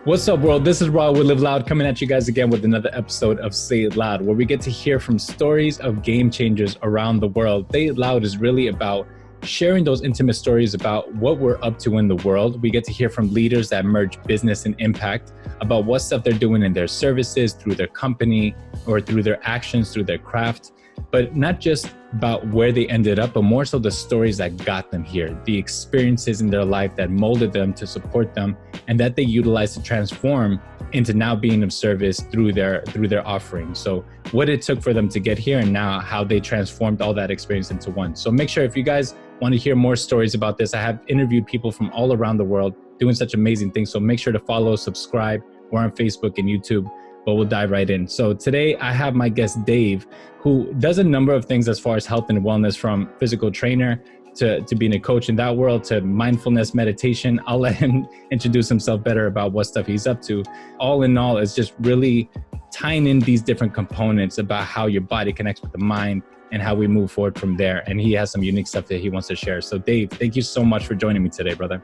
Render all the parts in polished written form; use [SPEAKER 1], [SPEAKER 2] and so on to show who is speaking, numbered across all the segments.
[SPEAKER 1] What's up, world? This is Raw with LiveLOUD coming at you guys again with another episode of Say It Loud, where we get to hear from stories of game changers around the world. Say It Loud is really about sharing those intimate stories about what we're up to in the world. We get to hear from leaders that merge business and impact, about what stuff they're doing in their services, through their company, or through their actions, through their craft. But not just about where they ended up, but more so the stories that got them here, the experiences in their life that molded them to support them, and that they utilize to transform into now being of service through their offering. So what it took for them to get here, and now how they transformed all that experience into one. So make sure, if you guys want to hear more stories about this, I have interviewed people from all around the world doing such amazing things. So make sure to follow, subscribe. We're on Facebook and YouTube, but we'll dive right in. So today I have my guest Dave, who does a number of things as far as health and wellness, from physical trainer to being a coach in that world, to mindfulness, meditation. I'll let him introduce himself better about what stuff he's up to. All in all, it's just really tying in these different components about how your body connects with the mind and how we move forward from there. And he has some unique stuff that he wants to share. So Dave, thank you so much for joining me today, brother.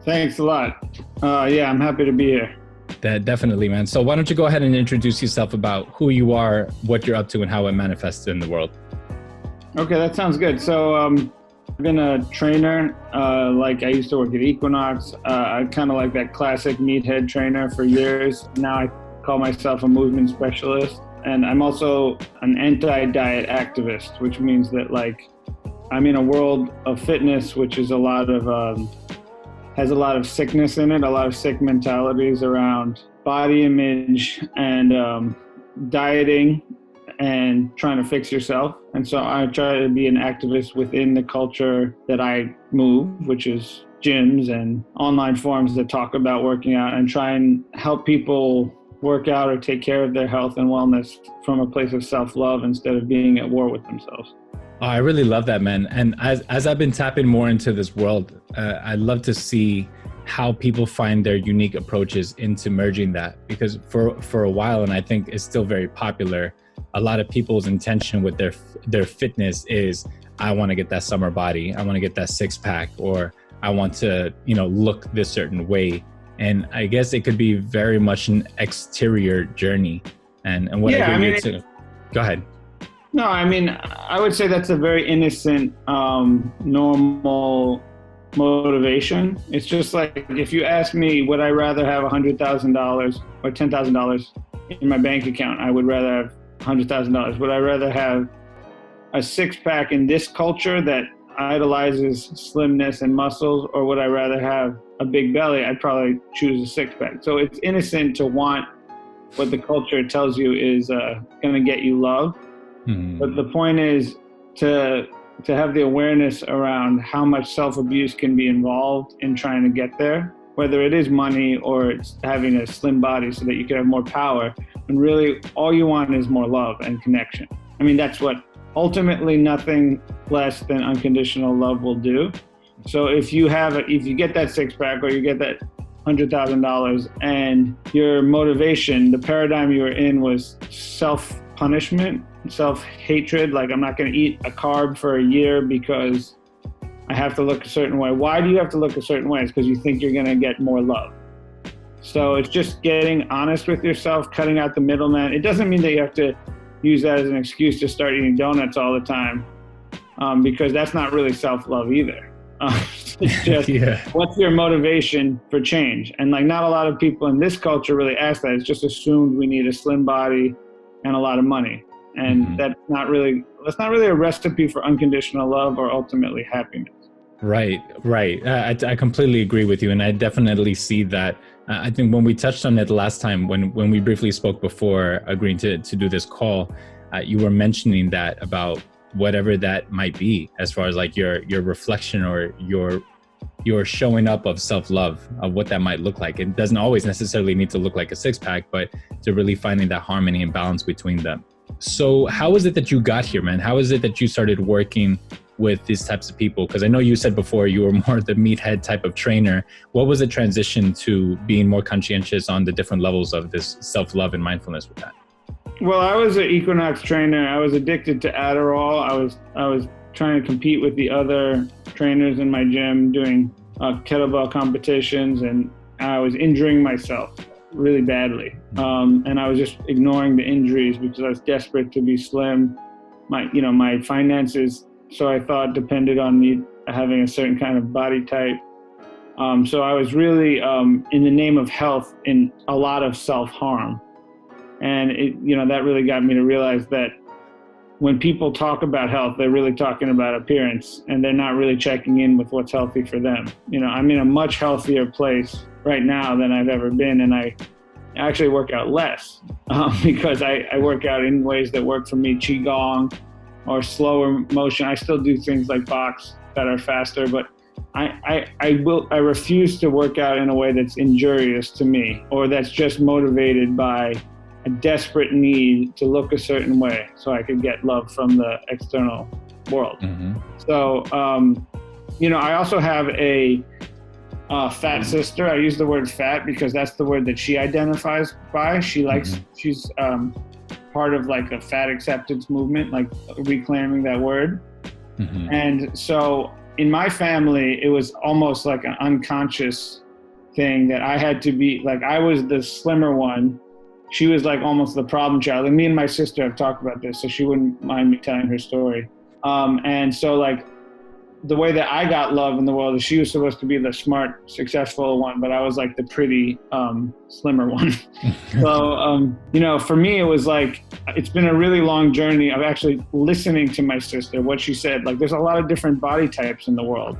[SPEAKER 2] Thanks a lot. Yeah, I'm happy to be here.
[SPEAKER 1] Definitely, man. So why don't you go ahead and introduce yourself about who you are, what you're up to, and how it manifests in the world.
[SPEAKER 2] Okay, that sounds good. So I've been a trainer. Like I used to work at Equinox. I kind of like that classic meathead trainer for years. Now I call myself a movement specialist. And I'm also an anti-diet activist, which means that like I'm in a world of fitness, which is a lot of has a lot of sickness in it, a lot of sick mentalities around body image and dieting and trying to fix yourself. And so I try to be an activist within the culture that I move, which is gyms and online forums that talk about working out, and try and help people work out or take care of their health and wellness from a place of self-love instead of being at war with themselves.
[SPEAKER 1] Oh, I really love that, man. And as I've been tapping more into this world, I love to see how people find their unique approaches into merging that. Because for a while, and I think it's still very popular, a lot of people's intention with their fitness is, I want to get that summer body, I want to get that six pack, or I want to, look this certain way. And I guess it could be very much an exterior journey. And what go ahead.
[SPEAKER 2] No, I mean, I would say that's a very innocent, normal motivation. It's just like, if you ask me, would I rather have $100,000 or $10,000 in my bank account? I would rather have $100,000. Would I rather have a six-pack in this culture that idolizes slimness and muscles, or would I rather have a big belly? I'd probably choose a six-pack. So it's innocent to want what the culture tells you is going to get you love. But the point is to have the awareness around how much self-abuse can be involved in trying to get there, whether it is money or it's having a slim body so that you can have more power. And really, all you want is more love and connection. I mean, that's what ultimately nothing less than unconditional love will do. So if you get that six-pack or you get that $100,000 and your motivation, the paradigm you were in was self-punishment, self-hatred, like I'm not going to eat a carb for a year because I have to look a certain way. Why do you have to look a certain way? It's because you think you're going to get more love. So it's just getting honest with yourself, cutting out the middleman. It doesn't mean that you have to use that as an excuse to start eating donuts all the time, because that's not really self-love either. It's just, what's your motivation for change? And like, not a lot of people in this culture really ask that. It's just assumed we need a slim body and a lot of money. And that's not really a recipe for unconditional love or ultimately happiness.
[SPEAKER 1] Right. I completely agree with you. And I definitely see that. I think when we touched on it last time, when we briefly spoke before agreeing to do this call, you were mentioning that about whatever that might be, as far as like your reflection or your showing up of self-love, of what that might look like. It doesn't always necessarily need to look like a six-pack, but to really finding that harmony and balance between them. So how is it that you got here, man? How is it that you started working with these types of people? Because I know you said before you were more the meathead type of trainer. What was the transition to being more conscientious on the different levels of this self-love and mindfulness with that?
[SPEAKER 2] Well, I was an Equinox trainer. I was addicted to Adderall. I was trying to compete with the other trainers in my gym, doing kettlebell competitions, and I was injuring myself really badly. And I was just ignoring the injuries because I was desperate to be slim. My finances, so I thought, depended on me having a certain kind of body type. So I was really, in the name of health, in a lot of self-harm. And that really got me to realize that when people talk about health, they're really talking about appearance, and they're not really checking in with what's healthy for them. I'm in a much healthier place right now than I've ever been, and I actually work out less because I work out in ways that work for me, qigong or slower motion. I still do things like box that are faster, but I refuse to work out in a way that's injurious to me, or that's just motivated by a desperate need to look a certain way so I could get love from the external world. Mm-hmm. So, I also have a fat sister. I use the word fat because that's the word that she identifies by. She's part of like a fat acceptance movement, like reclaiming that word. Mm-hmm. And so in my family, it was almost like an unconscious thing that I had to be, like, I was the slimmer one. She was like almost the problem child. And me and my sister have talked about this, so she wouldn't mind me telling her story. And so like the way that I got love in the world is she was supposed to be the smart, successful one, but I was like the pretty, slimmer one. So, for me, it was like, it's been a really long journey of actually listening to my sister, what she said. Like, there's a lot of different body types in the world.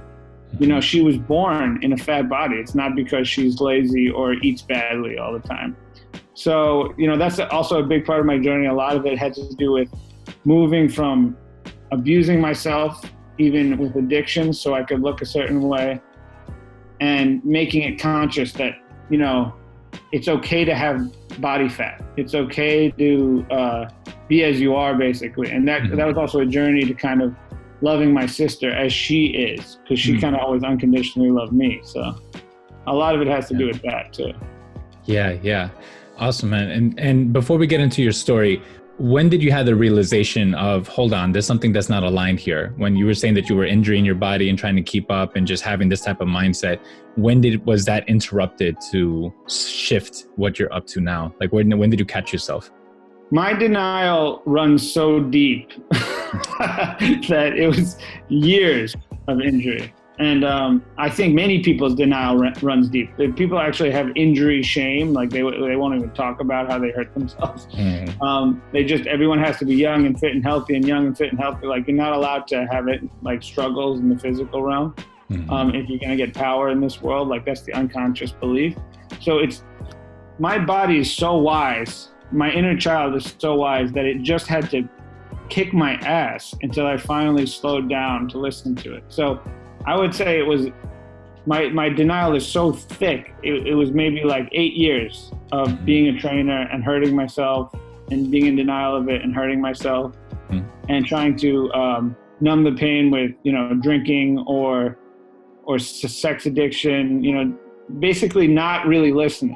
[SPEAKER 2] She was born in a fat body. It's not because she's lazy or eats badly all the time. So, that's also a big part of my journey. A lot of it had to do with moving from abusing myself, even with addiction, so I could look a certain way, and making it conscious that, it's okay to have body fat. It's okay to be as you are, basically. And that was also a journey to kind of loving my sister as she is, because she kind of always unconditionally loved me. So a lot of it has to do with that too.
[SPEAKER 1] Yeah. Awesome, man. And before we get into your story, when did you have the realization of, hold on, there's something that's not aligned here? When you were saying that you were injuring your body and trying to keep up and just having this type of mindset, was that interrupted to shift what you're up to now? Like, when did you catch yourself?
[SPEAKER 2] My denial runs so deep that it was years of injury. And I think many people's denial runs deep. People actually have injury shame, like they won't even talk about how they hurt themselves. Everyone has to be young and fit and healthy, and young and fit and healthy. Like, you're not allowed to have it like struggles in the physical realm. If you're gonna get power in this world, like that's the unconscious belief. So my body is so wise, my inner child is so wise that it just had to kick my ass until I finally slowed down to listen to it. So I would say it was, my denial is so thick. It was maybe like 8 years of being a trainer and hurting myself and being in denial of it and hurting myself and trying to numb the pain with, drinking or sex addiction, basically not really listening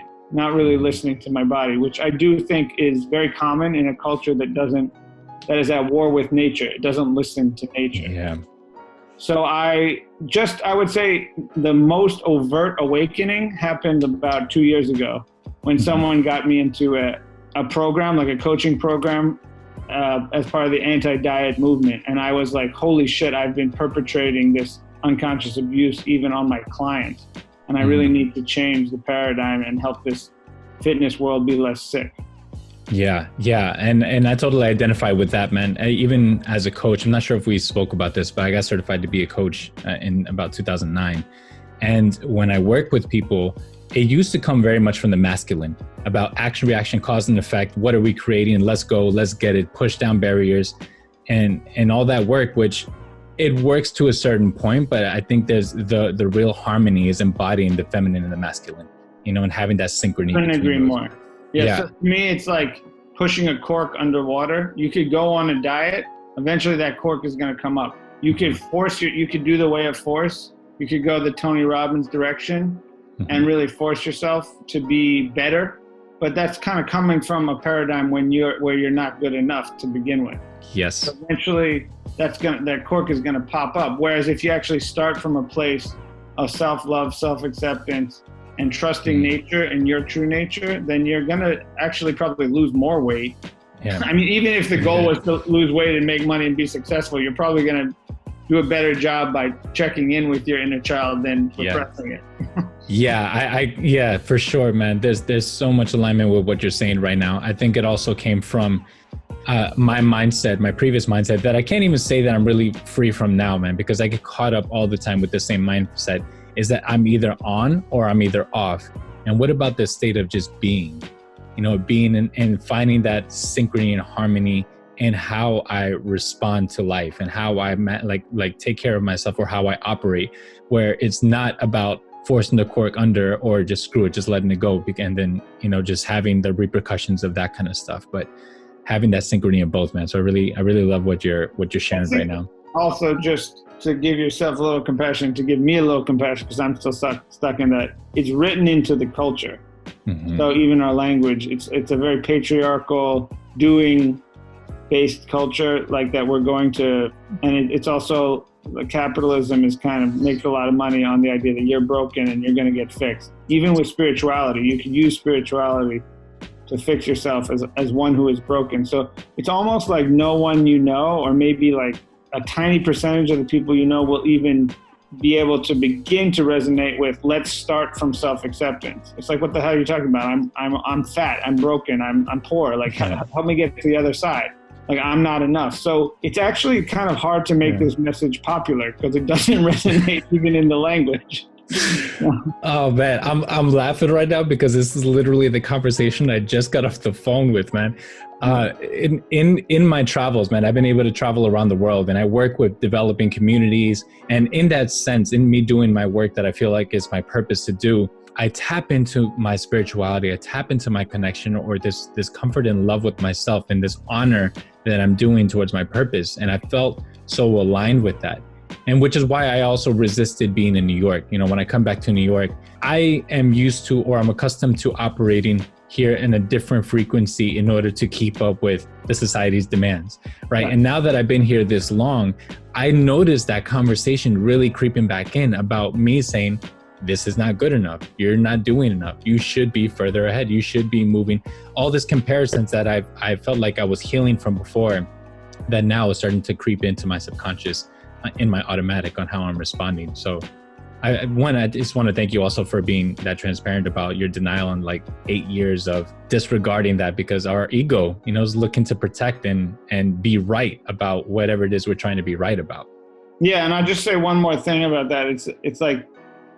[SPEAKER 2] to my body, which I do think is very common in a culture that is at war with nature. It doesn't listen to nature.
[SPEAKER 1] Yeah.
[SPEAKER 2] So I would say the most overt awakening happened about 2 years ago when someone got me into a program, like a coaching program, as part of the anti-diet movement. And I was like, holy shit, I've been perpetrating this unconscious abuse even on my clients. And I really need to change the paradigm and help this fitness world be less sick.
[SPEAKER 1] Yeah. And I totally identify with that, man. Even as a coach, I'm not sure if we spoke about this, but I got certified to be a coach in about 2009. And when I work with people, it used to come very much from the masculine, about action, reaction, cause and effect. What are we creating? Let's go, let's get it, push down barriers and all that work, which it works to a certain point. But I think there's the real harmony is embodying the feminine and the masculine, and having that synchrony.
[SPEAKER 2] I couldn't agree more. Yeah. So for me, it's like pushing a cork underwater. You could go on a diet. Eventually that cork is going to come up. You could you could do the way of force. You could go the Tony Robbins direction and really force yourself to be better. But that's kind of coming from a paradigm where you're not good enough to begin with.
[SPEAKER 1] Yes.
[SPEAKER 2] So eventually that cork is going to pop up. Whereas if you actually start from a place of self-love, self-acceptance, and trusting nature and your true nature, then you're going to actually probably lose more weight. Yeah. I mean, even if the goal was to lose weight and make money and be successful, you're probably going to do a better job by checking in with your inner child than repressing it.
[SPEAKER 1] Yeah, for sure, man. There's so much alignment with what you're saying right now. I think it also came from my mindset, my previous mindset, that I can't even say that I'm really free from now, man, because I get caught up all the time with the same mindset, is that I'm either on or I'm either off. And what about this state of just being, being and finding that synchrony and harmony in how I respond to life and how I like take care of myself, or how I operate, where it's not about forcing the cork under or just screw it, just letting it go. And then, just having the repercussions of that kind of stuff, but having that synchrony of both, man. So I really love what you're sharing right now.
[SPEAKER 2] Also, just to give yourself a little compassion, to give me a little compassion, because I'm still stuck in that. It's written into the culture. Mm-hmm. So even our language, it's a very patriarchal, doing-based culture like that we're going to, and it's also, capitalism is kind of makes a lot of money on the idea that you're broken and you're going to get fixed. Even with spirituality, you can use spirituality to fix yourself as one who is broken. So it's almost like no one or maybe like a tiny percentage of the people will even be able to begin to resonate with, let's start from self-acceptance. It's like, what the hell are you talking about? I'm fat, I'm broken, I'm poor. Like, help me get to the other side. Like, I'm not enough. So it's actually kind of hard to make this message popular because it doesn't resonate even in the language.
[SPEAKER 1] Oh man, I'm laughing right now because this is literally the conversation I just got off the phone with, man. In my travels, man, I've been able to travel around the world, and I work with developing communities. And in that sense, in me doing my work that I feel like is my purpose to do, I tap into my spirituality, I tap into my connection, or this comfort and love with myself, and this honor that I'm doing towards my purpose. And I felt so aligned with that. And which is why I also resisted being in New York. When I come back to New York, I am used to, or I'm accustomed to operating here in a different frequency in order to keep up with the society's demands, right? And now that I've been here this long, I noticed that conversation really creeping back in about me saying, this is not good enough. You're not doing enough. You should be further ahead. You should be moving. All this comparisons that I felt like I was healing from before, that now is starting to creep into my subconscious, in my automatic on how I'm responding. So I just want to thank you also for being that transparent about your denial and like 8 years of disregarding that, because our ego, is looking to protect and be right about whatever it is we're trying to be right about.
[SPEAKER 2] Yeah. And I'll just say one more thing about that. It's like,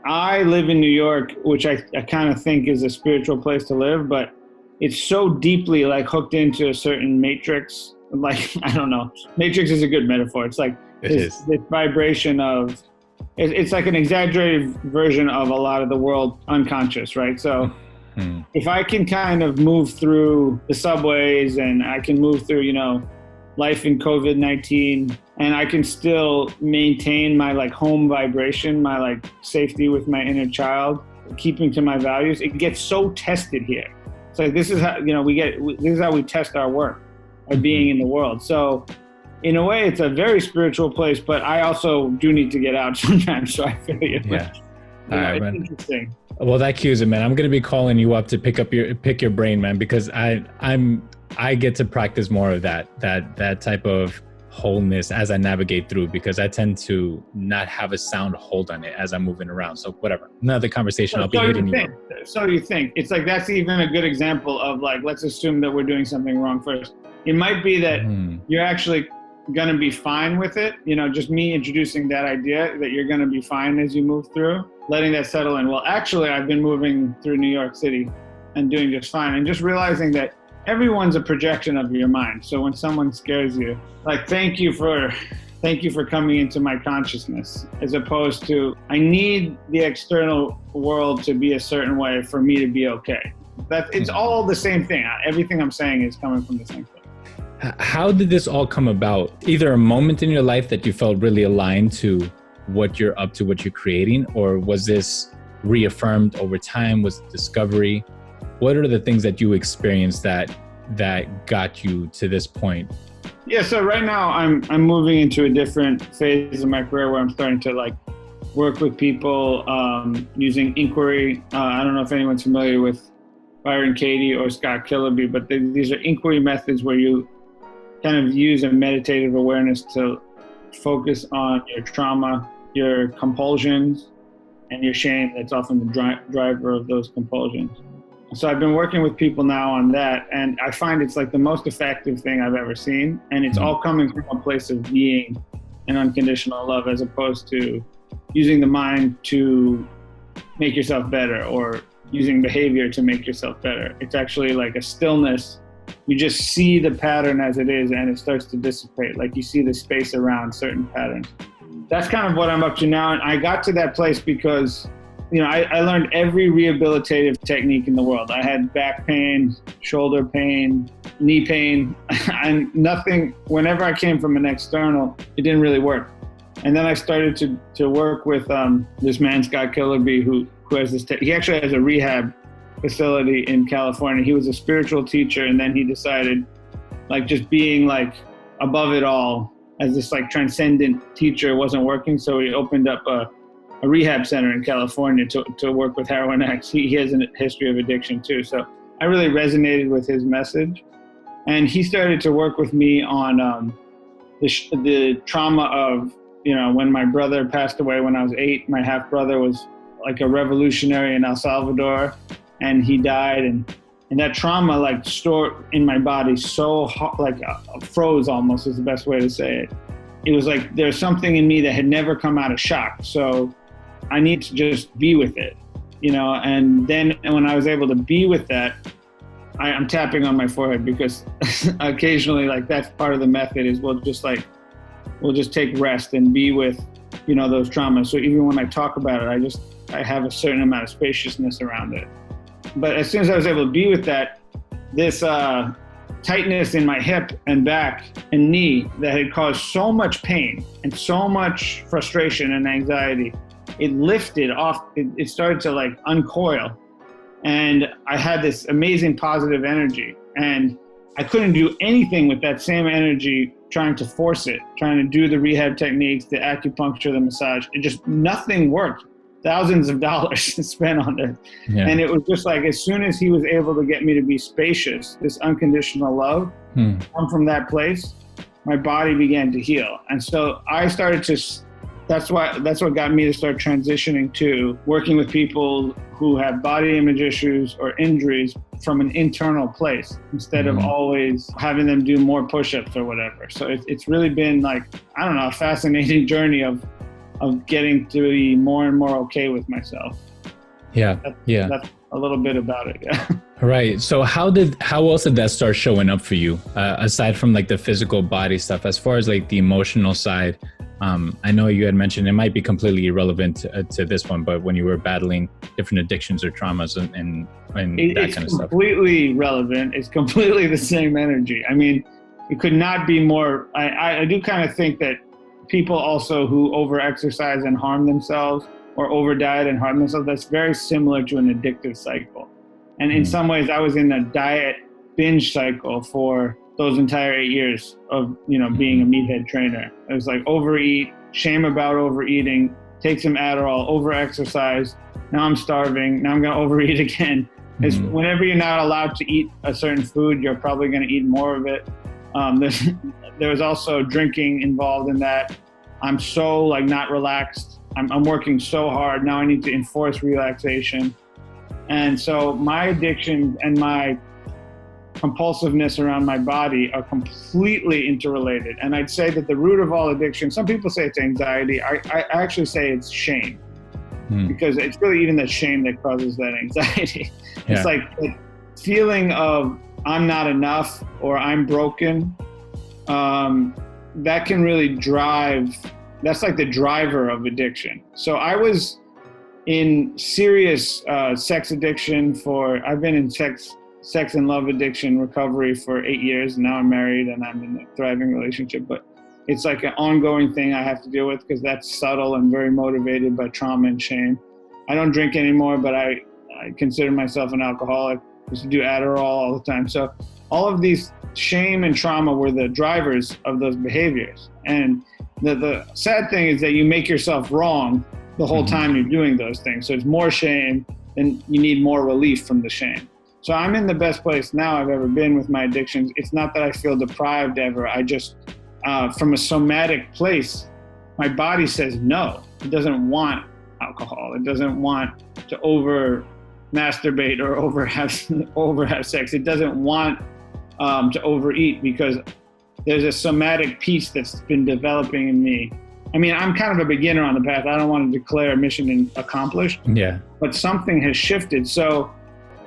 [SPEAKER 2] I live in New York, which I kind of think is a spiritual place to live, but it's so deeply like hooked into a certain matrix. Like, I don't know, matrix is a good metaphor. It's like this vibration of, it's like an exaggerated version of a lot of the world unconscious, right? So if I can kind of move through the subways, and I can move through, life in COVID-19, and I can still maintain my like home vibration, my like safety with my inner child, keeping to my values, it gets so tested here. It's like, this is how, this is how we test our work of being in the world. So in a way, it's a very spiritual place, but I also do need to get out sometimes. So I feel you.
[SPEAKER 1] Yeah.
[SPEAKER 2] It's interesting.
[SPEAKER 1] Well, that cues it, man. I'm going to be calling you up to pick your brain, man, because I get to practice more of that type of wholeness as I navigate through, because I tend to not have a sound hold on it as I'm moving around. So whatever, another conversation. I'll be hitting you.
[SPEAKER 2] So you think it's like, that's even a good example of like, let's assume that we're doing something wrong first. It might be that you're actually going to be fine with it. Just me introducing that idea that you're going to be fine as you move through, letting that settle in. Well, actually, I've been moving through New York City and doing just fine, and just realizing that everyone's a projection of your mind. So when someone scares you, like, thank you for coming into my consciousness, as opposed to, I need the external world to be a certain way for me to be okay. It's all the same thing. Everything I'm saying is coming from the same thing.
[SPEAKER 1] How did this all come about? Either a moment in your life that you felt really aligned to what you're up to, what you're creating, or was this reaffirmed over time? Was it discovery? What are the things that you experienced that got you to this point? Yeah,
[SPEAKER 2] so right now I'm moving into a different phase of my career where I'm starting to like work with people using inquiry. I don't know if anyone's familiar with Byron Katie or Scott Killaby, but these are inquiry methods where you kind of use a meditative awareness to focus on your trauma, your compulsions, and your shame. That's often the driver of those compulsions. So I've been working with people now on that, and I find it's like the most effective thing I've ever seen. And it's all coming from a place of being an unconditional love, as opposed to using the mind to make yourself better or using behavior to make yourself better. It's actually like a stillness. You just see the pattern as it is, and it starts to dissipate. Like you see the space around certain patterns. That's kind of what I'm up to now. And I got to that place because, you know, I learned every rehabilitative technique in the world. I had back pain, shoulder pain, knee pain, and nothing, whenever I came from an external, it didn't really work. And then I started to work with this man, Scott Killaby, who has this, he actually has a rehab facility in California. He was a spiritual teacher, and then he decided like just being like above it all as this like transcendent teacher wasn't working. So he opened up a rehab center in California to work with heroin addicts. He has a history of addiction too. So I really resonated with his message. And he started to work with me on the trauma of, you know, when my brother passed away when I was 8, my half brother was like a revolutionary in El Salvador, and he died. And that trauma like stored in my body so hot, like froze almost is the best way to say it. It was like there's something in me that had never come out of shock. So I need to just be with it, you know? And then when I was able to be with that, I'm tapping on my forehead because occasionally like that's part of the method is we'll just take rest and be with, you know, those traumas. So even when I talk about it, I have a certain amount of spaciousness around it. But as soon as I was able to be with that, this tightness in my hip and back and knee that had caused so much pain and so much frustration and anxiety, it lifted off. It started to like uncoil. And I had this amazing positive energy. And I couldn't do anything with that same energy trying to force it, trying to do the rehab techniques, the acupuncture, the massage. It just, nothing worked. Thousands of dollars spent on it. Yeah. And it was just like, as soon as he was able to get me to be spacious, this unconditional love, come from that place, my body began to heal. And so I started to, that's what got me to start transitioning to working with people who have body image issues or injuries from an internal place instead of always having them do more push-ups or whatever. So it's really been like, I don't know, a fascinating journey of getting to be more and more okay with myself.
[SPEAKER 1] Yeah.
[SPEAKER 2] That's a little bit about it. Yeah.
[SPEAKER 1] Right. So how else did that start showing up for you, aside from like the physical body stuff, as far as like the emotional side? I know you had mentioned it might be completely irrelevant to this one, but when you were battling different addictions or traumas and that kind of stuff. It's completely relevant. It's completely the same energy. I mean, it could not be more. I do kind of think that people also who over-exercise and harm themselves or over-diet and harm themselves, that's very similar to an addictive cycle. And in some ways, I was in a diet binge cycle for those entire 8 years of, you know, being a meathead trainer. It was like overeat, shame about overeating, take some Adderall, over-exercise. Now I'm starving. Now I'm going to overeat again. It's whenever you're not allowed to eat a certain food, you're probably going to eat more of it. There was also drinking involved in that. I'm so like not relaxed. I'm working so hard. Now I need to enforce relaxation. And so my addiction and my compulsiveness around my body are completely interrelated. And I'd say that the root of all addiction, some people say it's anxiety. I actually say it's shame, because it's really even the shame that causes that anxiety. Yeah. It's like the feeling of I'm not enough or I'm broken. That can really drive, that's like the driver of addiction. So I was in serious sex addiction I've been in sex and love addiction recovery for 8 years. And now I'm married and I'm in a thriving relationship, but it's like an ongoing thing I have to deal with because that's subtle and very motivated by trauma and shame. I don't drink anymore, but I consider myself an alcoholic. I used to do Adderall all the time. So all of these shame and trauma were the drivers of those behaviors. And the sad thing is that you make yourself wrong
[SPEAKER 2] the whole time you're doing those things. So it's more shame, and you need more relief from the shame. So I'm in the best place now I've ever been with my addictions. It's not that I feel deprived ever. I just, from a somatic place, my body says no. It doesn't want alcohol. It doesn't want to over masturbate or over have sex. It doesn't want to overeat, because there's a somatic piece that's been developing in me. I mean, I'm kind of a beginner on the path. I don't want to declare mission accomplished. Yeah. But something has shifted. So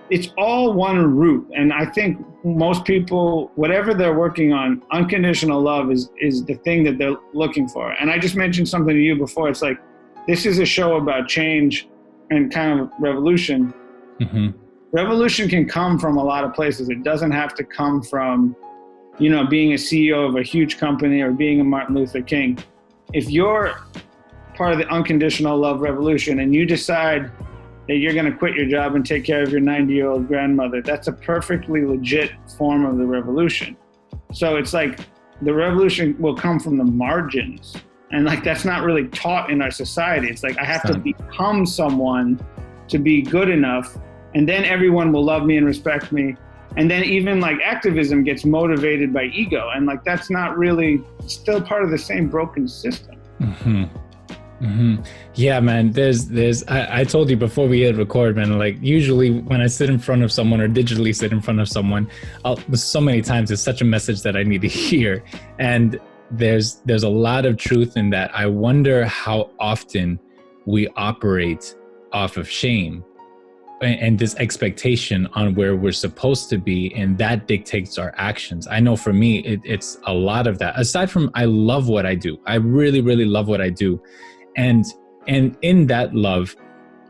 [SPEAKER 2] it's all one root. And I think most people, whatever they're working on, unconditional love is the thing that they're looking for. And I just mentioned something to you before. It's like, this is a show about change and kind of revolution. Revolution can come from a lot of places. It doesn't have to come from, being a CEO of a huge company or being a Martin Luther King. If you're part of the unconditional love revolution and you decide that you're going to quit your job and take care of your 90-year-old grandmother, that's a perfectly legit form of the revolution. So it's like the revolution will come from the margins. And like, that's not really taught in our society. It's like, I have to become someone to be good enough, and then everyone will love me and respect me. And then even like activism gets motivated by ego. And like, that's not really, it's still part of the same broken system.
[SPEAKER 1] Yeah, man, I told you before we hit record, man, like usually when I sit in front of someone or digitally sit in front of someone, so many times it's such a message that I need to hear. And there's a lot of truth in that. I wonder how often we operate off of shame and this expectation on where we're supposed to be, and that dictates our actions. I know for me, it's a lot of that. Aside from, I love what I do. I really, really love what I do. And in that love,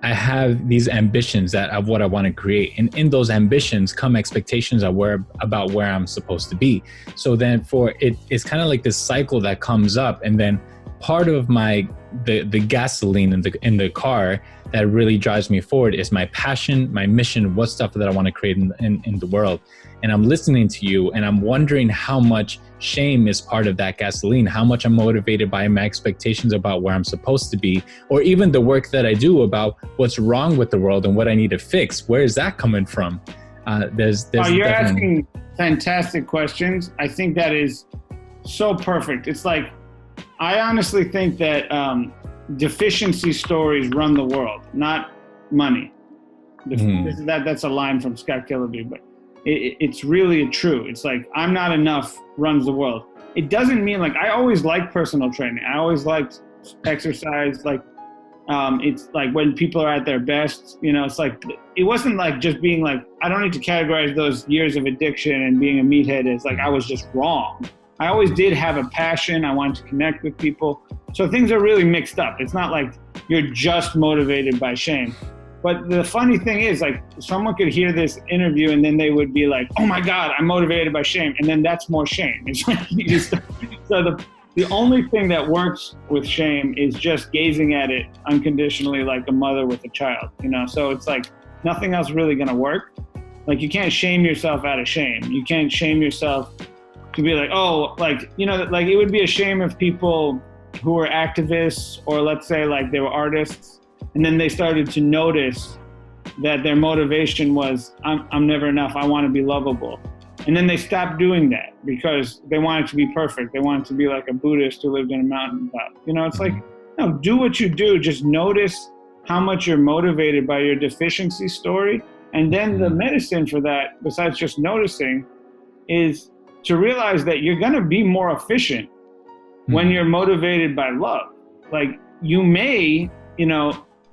[SPEAKER 1] I have these ambitions of what I want to create. And in those ambitions come expectations about where I'm supposed to be. So then it's kind of like this cycle that comes up, and then part of the gasoline in the car that really drives me forward is my passion, my mission, what stuff that I want to create in the world. And I'm listening to you and I'm wondering how much shame is part of that gasoline, how much I'm motivated by my expectations about where I'm supposed to be, or even the work that I do about what's wrong with the world and what I need to fix. Where is that coming from?
[SPEAKER 2] You're asking fantastic questions. I think that is so perfect. It's like, I honestly think that deficiency stories run the world, not money. That's a line from Scott Killaby, but it's really true. It's like, I'm not enough runs the world. It doesn't mean like, I always liked personal training. I always liked exercise. Like, it's like when people are at their best, it's like, it wasn't like just being like, I don't need to categorize those years of addiction and being a meathead as like, I was just wrong. I always did have a passion. I wanted to connect with people. So things are really mixed up. It's not like you're just motivated by shame. But the funny thing is, like, someone could hear this interview and then they would be like, oh my God, I'm motivated by shame. And then that's more shame. It's like, so the only thing that works with shame is just gazing at it unconditionally, like a mother with a child, So it's like, nothing else really gonna work. Like, you can't shame yourself out of shame. You can't shame yourself to be like, oh, like, like it would be a shame if people who were activists, or let's say like they were artists, and then they started to notice that their motivation was, I'm never enough, I want to be lovable. And then they stopped doing that because they wanted to be perfect. They wanted to be like a Buddhist who lived in a mountaintop. It's like, no, do what you do. Just notice how much you're motivated by your deficiency story. And then the medicine for that, besides just noticing, is to realize that you're going to be more efficient when you're motivated by love. Like, you may,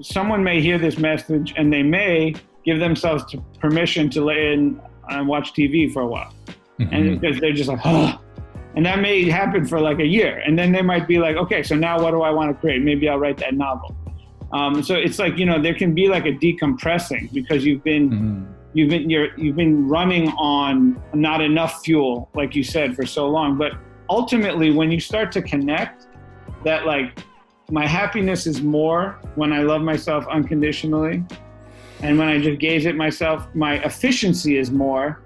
[SPEAKER 2] someone may hear this message and they may give themselves permission to lay in and watch TV for a while. And because they're just like, oh, and that may happen for like a year. And then they might be like, okay, so now what do I want to create? Maybe I'll write that novel. So it's like, there can be like a decompressing because you've been running on not enough fuel, like you said, for so long. But ultimately, when you start to connect that, like, my happiness is more when I love myself unconditionally. And when I just gaze at myself, my efficiency is more.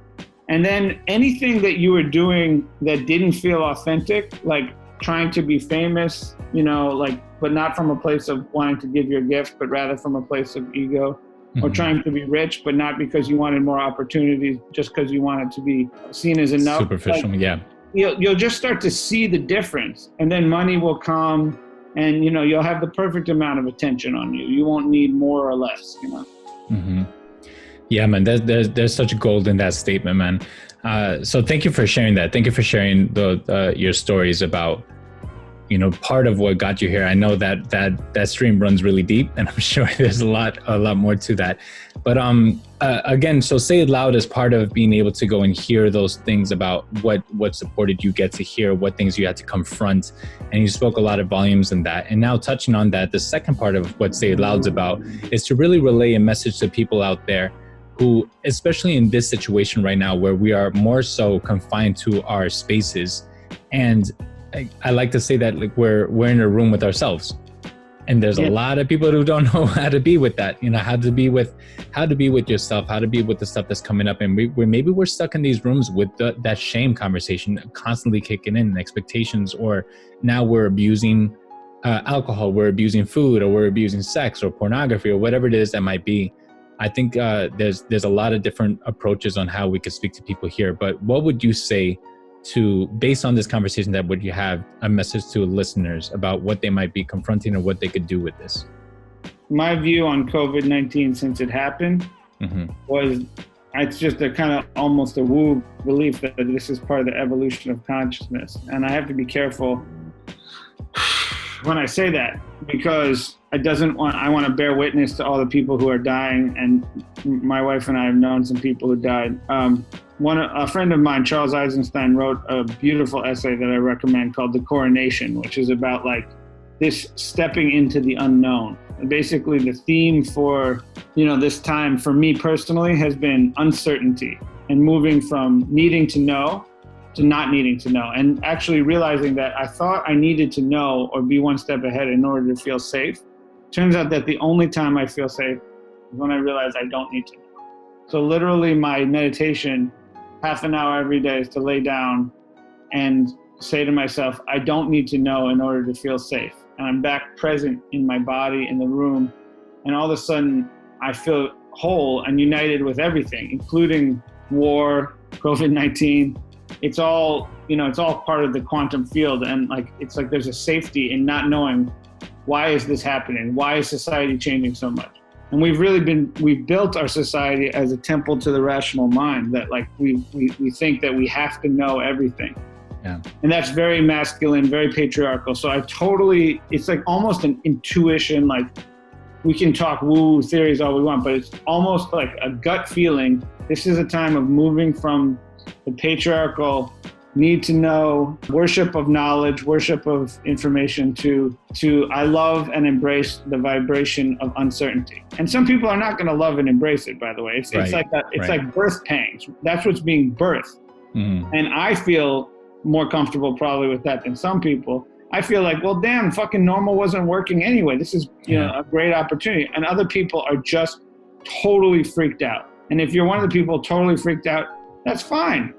[SPEAKER 2] And then anything that you were doing that didn't feel authentic, like trying to be famous, like but not from a place of wanting to give your gift, but rather from a place of ego, or trying to be rich, but not because you wanted more opportunities, just because you wanted to be seen as enough.
[SPEAKER 1] Superficial, yeah.
[SPEAKER 2] You'll just start to see the difference, and then money will come, and you'll have the perfect amount of attention on you. You won't need more or less.
[SPEAKER 1] Yeah, man. There's such gold in that statement, man. So thank you for sharing that. Thank you for sharing your stories about part of what got you here. I know that stream runs really deep, and I'm sure there's a lot more to that. But again, so Say It Loud is part of being able to go and hear those things about what supported you get to hear, what things you had to confront, and you spoke a lot of volumes in that. And now touching on that, the second part of what Say It Loud's about is to really relay a message to people out there who, especially in this situation right now, where we are more so confined to our spaces, and I like to say that like we're in a room with ourselves, and there's a lot of people who don't know how to be with that. How to be with yourself, how to be with the stuff that's coming up, and maybe we're stuck in these rooms with that shame conversation constantly kicking in, and expectations, or now we're abusing alcohol, we're abusing food, or we're abusing sex or pornography or whatever it is that might be. I think there's a lot of different approaches on how we could speak to people here. But what would you say based on this conversation, that would you have a message to listeners about what they might be confronting or what they could do with this?
[SPEAKER 2] My view on COVID-19 since it happened was, it's just a kind of almost a woo belief that this is part of the evolution of consciousness. And I have to be careful when I say that, because I want to bear witness to all the people who are dying. And my wife and I have known some people who died. A friend of mine, Charles Eisenstein, wrote a beautiful essay that I recommend called The Coronation, which is about like this stepping into the unknown. And basically the theme for, this time for me personally has been uncertainty, and moving from needing to know to not needing to know, and actually realizing that I thought I needed to know or be one step ahead in order to feel safe. Turns out that the only time I feel safe is when I realize I don't need to know. So literally my meditation, half an hour every day, is to lay down and say to myself, I don't need to know in order to feel safe. And I'm back present in my body, in the room. And all of a sudden I feel whole and united with everything, including war, COVID-19. It's all part of the quantum field. And it's like there's a safety in not knowing, why is this happening? Why is society changing so much? And we've built our society as a temple to the rational mind, that we think that we have to know everything.
[SPEAKER 1] Yeah.
[SPEAKER 2] And that's very masculine, very patriarchal. So it's like almost an intuition, we can talk woo theories all we want, but it's almost like a gut feeling. This is a time of moving from the patriarchal need to know, worship of knowledge, worship of information, to I love and embrace the vibration of uncertainty. And some people are not going to love and embrace it, by the way. It's like birth pangs. That's what's being birthed. And I feel more comfortable probably with that than some people. I feel like, well, damn, fucking normal wasn't working anyway. This is a great opportunity. And other people are just totally freaked out. And if you're one of the people totally freaked out, that's fine.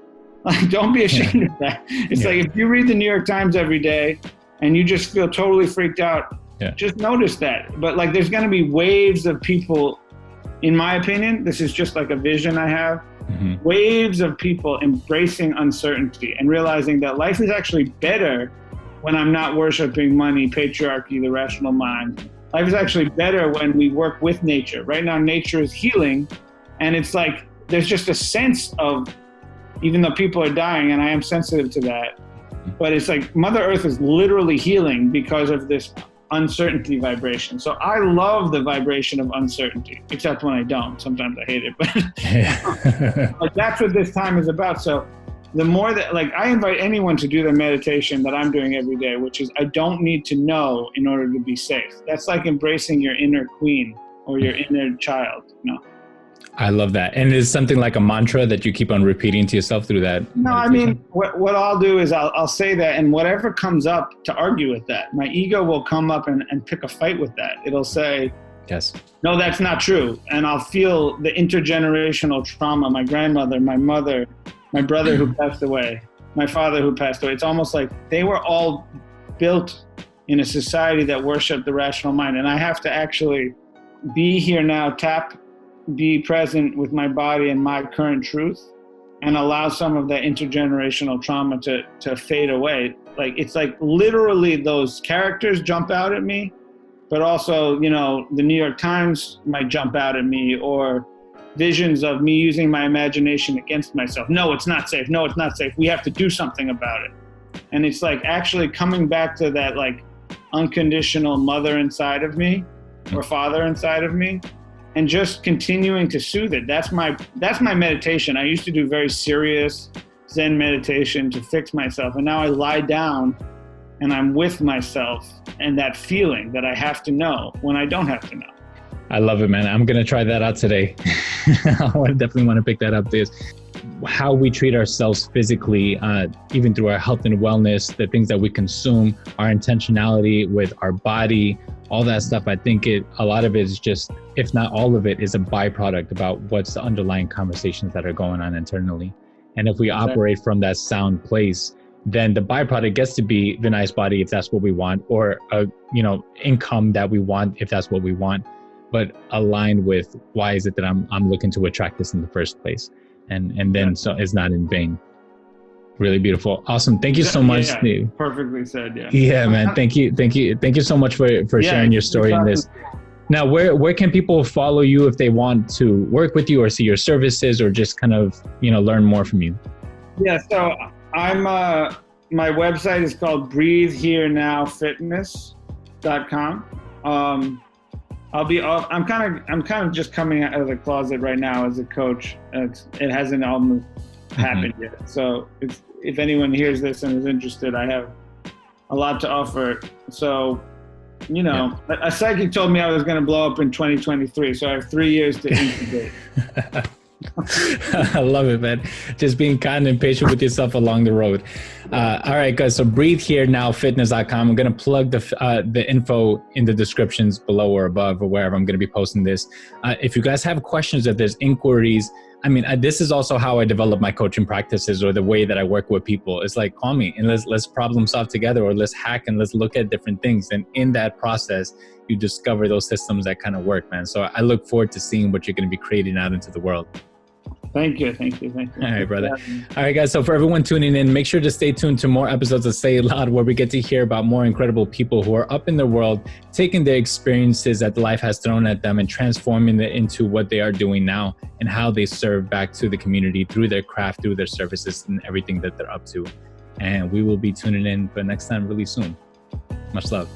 [SPEAKER 2] Don't be ashamed of that. It's like if you read the New York Times every day and you just feel totally freaked out, just notice that. But there's going to be waves of people, in my opinion, this is just like a vision I have, waves of people embracing uncertainty and realizing that life is actually better when I'm not worshiping money, patriarchy, the rational mind. Life is actually better when we work with nature. Right now, nature is healing. And it's like, there's just a sense of, even though people are dying, and I am sensitive to that, but it's like Mother Earth is literally healing because of this uncertainty vibration. So I love the vibration of uncertainty, except when I don't. Sometimes I hate it, but that's what this time is about. So the more that, I invite anyone to do the meditation that I'm doing every day, which is I don't need to know in order to be safe. That's like embracing your inner queen or your inner child,
[SPEAKER 1] I love that. And is something like a mantra that you keep on repeating to yourself through that?
[SPEAKER 2] No, meditation? I mean, what I'll do is I'll say that, and whatever comes up to argue with that, my ego will come up and pick a fight with that. It'll say,
[SPEAKER 1] yes,
[SPEAKER 2] no, that's not true. And I'll feel the intergenerational trauma, my grandmother, my mother, my brother who passed away, my father who passed away. It's almost like they were all built in a society that worship the rational mind. And I have to actually be here now, be present with my body and my current truth, and allow some of that intergenerational trauma to fade away. Like, it's like literally those characters jump out at me, but also, you know, the New York Times might jump out at me, or visions of me using my imagination against myself. No, it's not safe. No, it's not safe. We have to do something about it. And it's like actually coming back to that like unconditional mother inside of me or father inside of me, and just continuing to soothe it. That's my meditation. I used to do very serious Zen meditation to fix myself. And now I lie down and I'm with myself and that feeling that I have to know when I don't have to know.
[SPEAKER 1] I love it, man. I'm going to try that out today. I definitely want to pick that up. This how we treat ourselves physically, even through our health and wellness, the things that we consume, our intentionality with our body, all that stuff. I think a lot of it is just, if not all of it, is a byproduct about what's the underlying conversations that are going on internally. And if we operate from that sound place, then the byproduct gets to be the nice body, if that's what we want, or a, you know, income that we want, if that's what we want, but aligned with why is it that I'm looking to attract this in the first place. And then so it's not in vain. Really beautiful. Awesome. Thank you so much.
[SPEAKER 2] Yeah, perfectly said. Yeah.
[SPEAKER 1] Yeah, man. Thank you so much for sharing your story in this. Now, where can people follow you if they want to work with you or see your services or just kind of, you know, learn more from you?
[SPEAKER 2] Yeah. So I'm, my website is called breatheherenowfitness.com. I'm kind of just coming out of the closet right now as a coach. It hasn't almost happened yet. So if anyone hears this and is interested, I have a lot to offer. So, you know, a psychic told me I was going to blow up in 2023. So I have 3 years to incubate.
[SPEAKER 1] I love it, man. Just being kind and patient with yourself along the road. All right, guys. So breatheherenowfitness.com. I'm going to plug the info in the descriptions below or above or wherever I'm going to be posting this. If you guys have questions, if there's inquiries, I mean, this is also how I develop my coaching practices or the way that I work with people. It's like, call me and let's problem solve together, or let's hack and let's look at different things. And in that process, you discover those systems that kind of work, man. So I look forward to seeing what you're going to be creating out into the world.
[SPEAKER 2] Thank you. All
[SPEAKER 1] right, brother. All right, guys. So for everyone tuning in, make sure to stay tuned to more episodes of Say It Loud, where we get to hear about more incredible people who are up in the world, taking their experiences that life has thrown at them and transforming it into what they are doing now and how they serve back to the community through their craft, through their services and everything that they're up to. And we will be tuning in for next time really soon. Much love.